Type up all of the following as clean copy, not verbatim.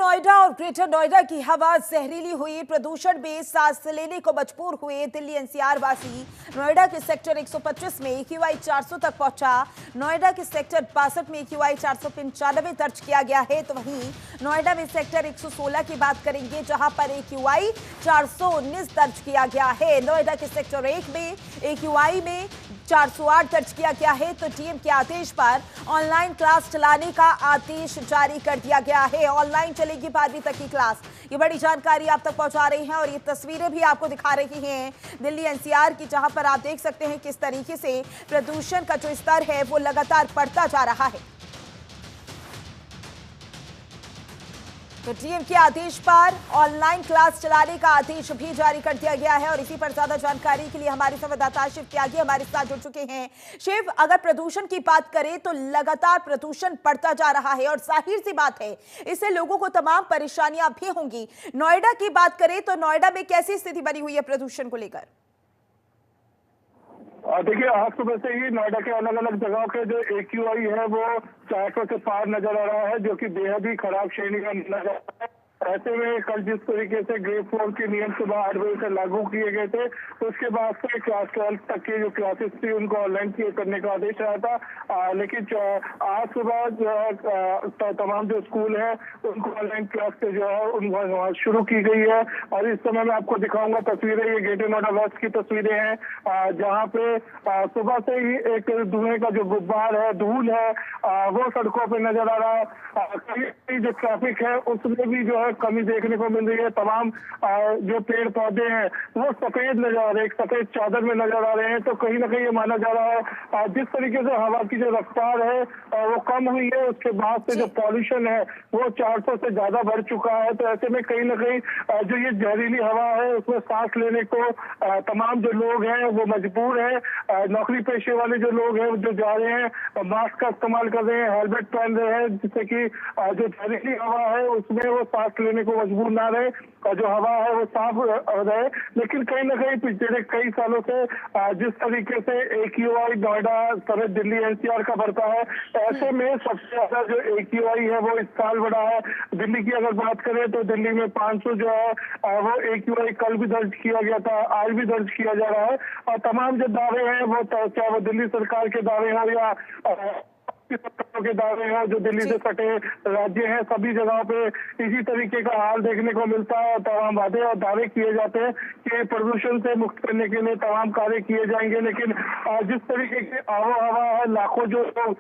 नोएडा और ग्रेटर नोएडा की हवा जहरीली हुई। प्रदूषण में सांस लेने को मजबूर हुए दिल्ली एनसीआर वासी। नोएडा के सेक्टर 125 में AQI 400 तक पहुंचा। नोएडा के सेक्टर 62 में AQI 495 दर्ज किया गया है। तो वहीं नोएडा में सेक्टर 116 की बात करेंगे, जहां पर AQI 419 दर्ज किया गया है। नोएडा के सेक्टर 1 में AQI में 408 दर्ज किया गया है। तो डीएम के आदेश पर ऑनलाइन क्लास चलाने का आदेश जारी कर दिया गया है। ऑनलाइन चलेगी 12वीं तक की क्लास। ये बड़ी जानकारी आप तक पहुंचा रही हैं और ये तस्वीरें भी आपको दिखा रही हैं दिल्ली एनसीआर की, जहां पर आप देख सकते हैं किस तरीके से प्रदूषण का जो स्तर है वो लगातार बढ़ता जा रहा है। तो डीएम के आदेश पर ऑनलाइन क्लास चलाने का आदेश भी जारी कर दिया गया है। और इसी पर ज्यादा जानकारी के लिए हमारे संवाददाता शिव त्यागी हमारे साथ जुड़ चुके हैं। शिव, अगर प्रदूषण की बात करें तो लगातार प्रदूषण बढ़ता जा रहा है और जाहिर सी बात है इससे लोगों को तमाम परेशानियां भी होंगी। नोएडा की बात करें तो नोएडा में कैसी स्थिति बनी हुई है प्रदूषण को लेकर? देखिए, आज सुबह से ही नोएडा के अलग अलग जगहों के जो AQI है वो 400 से पार नजर आ रहा है, जो कि बेहद ही खराब श्रेणी का नजर आ रहा है। ऐसे में कल जिस तरीके से ग्रेड 4 के नियम सुबह 8 बजे से लागू किए गए थे, तो उसके बाद से क्लास 12 तक की जो क्लासेस थी उनको ऑनलाइन करने का आदेश आया था। लेकिन आज सुबह जो है तमाम जो स्कूल है उनको ऑनलाइन क्लास के जो है उनको शुरू की गई है। और इस समय मैं आपको दिखाऊंगा तस्वीरें, ये ग्रेटर नोएडा वेस्ट की तस्वीरें हैं, जहाँ पे सुबह से ही एक धुएं का जो गुब्बार है, धूल है, वो सड़कों पे नजर आ रहा है। कहीं जो ट्रैफिक है उसमें भी जो है कमी देखने को मिल रही है। तमाम जो पेड़ पौधे हैं वो सफेद नजर आ रहे हैं, एक सफेद चादर में नजर आ रहे हैं। तो कहीं ना कहीं ये माना जा रहा है जिस तरीके से हवा की जो रफ्तार है वो कम हुई है, उसके बाद से जो पॉल्यूशन है वो 400 से ज्यादा बढ़ चुका है। तो ऐसे में कहीं ना कहीं जो ये जहरीली हवा है उसमें सांस लेने को तमाम जो लोग हैं वो मजबूर है। नौकरी पेशे वाले जो लोग हैं जो जा रहे हैं मास्क का इस्तेमाल कर रहे हैं, हेलमेट पहन रहे हैं, जिससे कि जो जहरीली हवा है उसमें वो सांस लेने को मजबूर ना रहे और जो हवा है वो साफ रहे। लेकिन कहीं ना कहीं पिछले कई सालों से जिस तरीके से AQI नोएडा समेत दिल्ली एनसीआर का बढ़ता है, ऐसे में सबसे ज्यादा जो AQI है वो इस साल बढ़ा है। दिल्ली की अगर बात करें तो दिल्ली में 500 जो है वो AQI कल भी दर्ज किया गया था, आज भी दर्ज किया जा रहा है। और तमाम जो दावे हैं वो चाहे वो दिल्ली सरकार के दावे हो या के दावे हैं जो दिल्ली से सटे राज्य हैं, सभी जगहों पे इसी तरीके का हाल देखने को मिलता है। तमाम वादे और दावे किए जाते हैं कि प्रदूषण से मुक्त करने के लिए तमाम कार्य किए जाएंगे। लेकिन जिस तरीके की आबो हवा है, लाखों जो लोग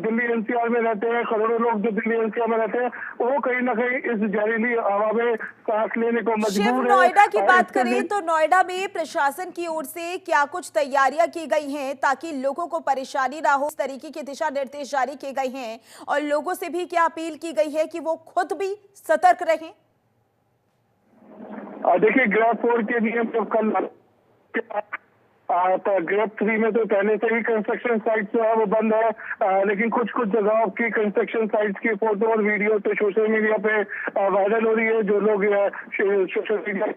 दिल्ली एनसीआर में रहते हैं, करोड़ों लोग जो दिल्ली एनसीआर में रहते हैं, वो कहीं ना कहीं इस जहरीली हवा में सांस लेने को मजबूर है। नोएडा की बात करें तो नोएडा में प्रशासन की ओर से क्या कुछ तैयारियां की गई हैं ताकि लोगों को परेशानी ना हो? इस तरीके के दिशा निर्देश जारी किए गए हैं और लोगों से भी क्या अपील की गई है कि वो खुद भी सतर्क रहें? देखिए, ग्रेड 4 के नियम तो कल तो ग्रेड 3 में तो पहले से ही कंस्ट्रक्शन साइट जो है वो बंद है। लेकिन कुछ जगहों की कंस्ट्रक्शन साइट्स की फोटो और वीडियो तो सोशल मीडिया पे वायरल हो रही है। जो लोग सोशल मीडिया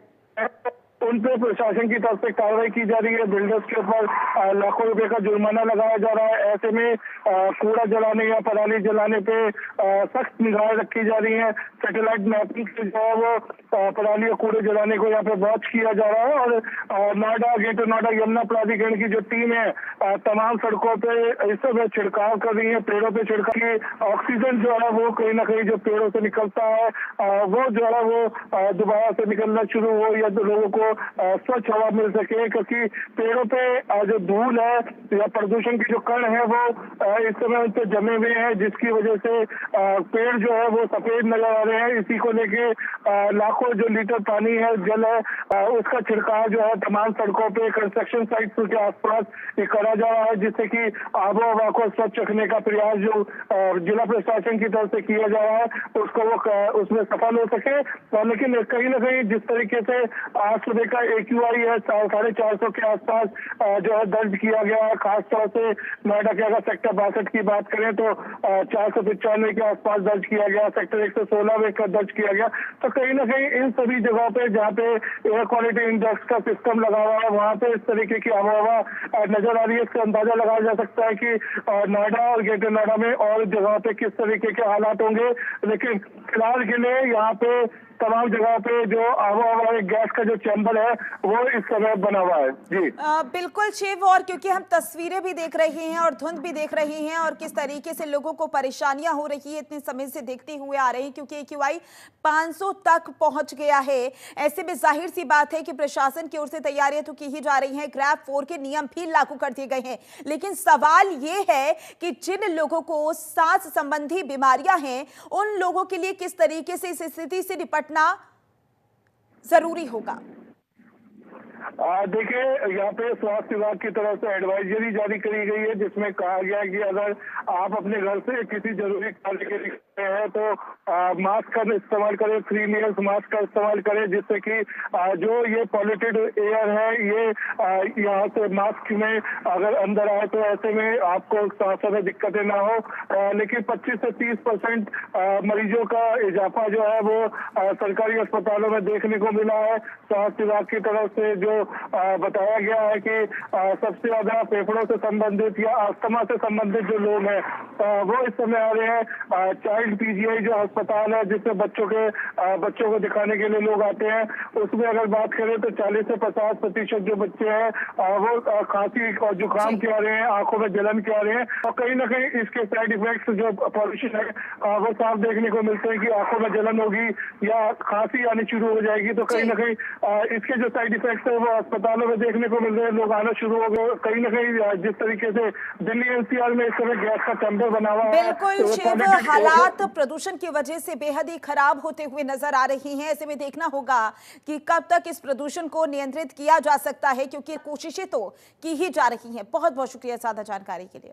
उन पे प्रशासन की तरफ से कार्रवाई की जा रही है। बिल्डर्स के ऊपर लाखों रुपए का जुर्माना लगाया जा रहा है। ऐसे में कूड़ा जलाने या पराली जलाने पे सख्त निगाहें रखी जा रही है। सैटेलाइट मैपिंग से जो है वो पराली और कूड़े जलाने को यहाँ पे वॉच किया जा रहा है। और नोएडा ग्रेटर नोएडा यमुना प्राधिकरण की जो टीम है तमाम सड़कों पे इस समय छिड़काव कर रही है, पेड़ों पे छिड़काव की। ऑक्सीजन जो है वो कहीं ना कहीं जो पेड़ों से निकलता है वो जो है वो दोबारा से निकलना शुरू हो या तो लोगों को स्वच्छ हवा मिल सके। क्योंकि पेड़ों पे जो धूल है या प्रदूषण के जो कण है वो इस समय उन पे जमे हुए हैं, जिसकी वजह से पेड़ जो है वो सफेद नजर आ रहे हैं। इसी को लेके लाखों जो लीटर पानी है, जल है, उसका छिड़काव जो है तमाम सड़कों पे कंस्ट्रक्शन साइट के आसपास ये करा जा रहा है, जिससे कि आबो हवा को स्वच्छ रखने का प्रयास जो जिला प्रशासन की तरफ से किया जा रहा है उसको वो उसमें सफल हो सके। लेकिन कहीं ना कहीं जिस तरीके से आज सुबह का AQI है 450 के आसपास जो है दर्ज किया गया है। खासतौर से नोएडा के अगर सेक्टर 62 की बात करें तो 495 के आसपास दर्ज किया गया, सेक्टर 116 में दर्ज किया गया। तो कहीं ना कहीं इन सभी जगहों पे जहाँ पे एयर क्वालिटी इंडेक्स का सिस्टम लगा हुआ है वहाँ पे इस तरीके की आबोहवा नजर आ रही है। इससे अंदाजा लगाया जा सकता है कि नोएडा और ग्रेटर नोएडा में और जगहों पे किस तरीके के हालात होंगे। लेकिन फिलहाल के लिए यहाँ पे तमाम जगहों पे जो हवा गैस का जो चैम्बर है वो इस समय बना हुआ है। जी बिल्कुल शिव, और क्योंकि हम तस्वीरें भी देख रहे हैं और धुंध भी देख रहे हैं और किस तरीके से लोगों को परेशानियां हो रही है इतने समय से देखते हुए आ रहे हैं, क्योंकि AQI 500 तक पहुंच गया है। ऐसे में जाहिर सी बात है कि प्रशासन की ओर से तैयारियां तो की ही जा रही हैं, ग्रैब 4 के नियम भी लागू कर दिए गए हैं। लेकिन सवाल ये है कि जिन लोगों को सांस संबंधी बीमारियां हैं उन लोगों के लिए किस तरीके से इस स्थिति से निपटना जरूरी होगा। देखिए, यहाँ पे स्वास्थ्य विभाग की तरफ से एडवाइजरी जारी करी गई है, जिसमें कहा गया है कि अगर आप अपने घर से किसी जरूरी कार्य के लिए हैं तो मास्क का इस्तेमाल करें, 3 लेयर्स मास्क का इस्तेमाल करें, जिससे कि जो ये पॉल्यूटेड एयर है ये यहाँ से मास्क में अगर अंदर आए तो ऐसे में आपको सांस में दिक्कतें ना हो। लेकिन 25 से 30% मरीजों का इजाफा जो है वो सरकारी अस्पतालों में देखने को मिला है। स्वास्थ्य विभाग की तरफ से जो बताया गया है कि सबसे ज्यादा फेफड़ों से संबंधित या अस्थमा से संबंधित जो लोग हैं वो इस समय आ रहे हैं। चाइल्ड PGI जो अस्पताल है जिसमें बच्चों को दिखाने के लिए लोग आते हैं, उसमें अगर बात करें तो 40 से 50% जो बच्चे हैं वो खांसी और जुकाम के आ रहे हैं, आंखों में जलन के आ रहे हैं, और कहीं ना कहीं इसके साइड इफेक्ट्स जो पॉल्यूशन है वो साफ देखने को मिलते हैं कि आंखों में जलन होगी या खांसी आनी शुरू हो जाएगी। तो कहीं ना कहीं इसके जो साइड इफेक्ट्स है वो अस्पतालों में देखने को मिल रहे हैं, लोग आना शुरू हो गए। कहीं ना कहीं जिस तरीके से दिल्ली NCR में इस समय गैस का चैम्बर बना हुआ है, बिल्कुल शिव, हालात प्रदूषण की वजह से बेहद ही खराब होते हुए नजर आ रही हैं। ऐसे में देखना होगा कि कब तक इस प्रदूषण को नियंत्रित किया जा सकता है, क्योंकि कोशिशें तो की ही जा रही हैं। बहुत बहुत शुक्रिया सादा जानकारी के लिए।